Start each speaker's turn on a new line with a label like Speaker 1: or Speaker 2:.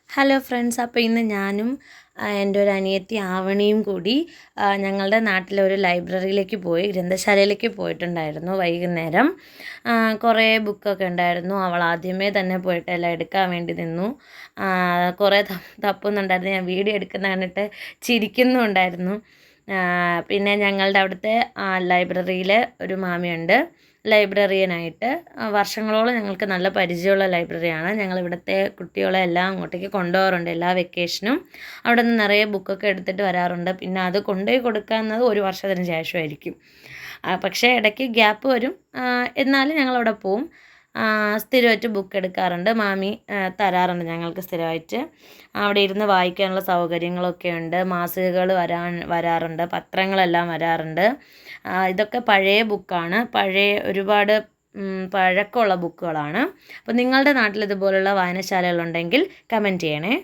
Speaker 1: Hello friends, അപ്പോൾ ഇന്ന് ഞാനും എൻ്റെ ഒരു അനിയത്തി ആവണിയും കൂടി ഞങ്ങളുടെ നാട്ടിലെ ഒരു ലൈബ്രറിയിലേക്ക് പോയി, ഗ്രന്ഥശാലയിലേക്ക് പോയിട്ടുണ്ടായിരുന്നു. വൈകുന്നേരം കുറേ ബുക്കൊക്കെ ഉണ്ടായിരുന്നു. അവൾ ആദ്യമേ തന്നെ പോയിട്ട് എല്ലാം എടുക്കാൻ വേണ്ടി നിന്നു. കുറേ തപ്പുന്നുണ്ടായിരുന്നു. ഞാൻ വീഡിയോ എടുക്കുന്ന കണ്ടിട്ട് ചിരിക്കുന്നുണ്ടായിരുന്നു. പിന്നെ ഞങ്ങളുടെ അവിടുത്തെ ലൈബ്രറിയിൽ ഒരു മാമിയുണ്ട്, ലൈബ്രറിയനായിട്ട്. വർഷങ്ങളോളം ഞങ്ങൾക്ക് നല്ല പരിചയമുള്ള ലൈബ്രറിയാണ്. ഞങ്ങളിവിടുത്തെ കുട്ടികളെ എല്ലാം അങ്ങോട്ടേക്ക് കൊണ്ടുപോകാറുണ്ട്. എല്ലാ വെക്കേഷനും അവിടെ നിന്ന് നിറയെ ബുക്കൊക്കെ എടുത്തിട്ട് വരാറുണ്ട്. പിന്നെ അത് കൊണ്ടുപോയി കൊടുക്കുന്നത് ഒരു വർഷത്തിന് ശേഷമായിരിക്കും. പക്ഷേ ഇടയ്ക്ക് ഗ്യാപ്പ് വരും. എന്നാലും ഞങ്ങളവിടെ പോവും. സ്ഥിരമായിട്ട് ബുക്ക് എടുക്കാറുണ്ട്. മാമി തരാറുണ്ട് ഞങ്ങൾക്ക് സ്ഥിരമായിട്ട്. അവിടെ ഇരുന്ന് വായിക്കാനുള്ള സൗകര്യങ്ങളൊക്കെ ഉണ്ട്. മാസികകൾ വരാറുണ്ട്, പത്രങ്ങളെല്ലാം വരാറുണ്ട്. ഇതൊക്കെ പഴയ ബുക്കാണ്, പഴയ ഒരുപാട് പഴക്കമുള്ള ബുക്കുകളാണ്. അപ്പോൾ നിങ്ങളുടെ നാട്ടിൽ ഇതുപോലുള്ള വായനശാലകളുണ്ടെങ്കിൽ കമൻറ്റ് ചെയ്യണേ.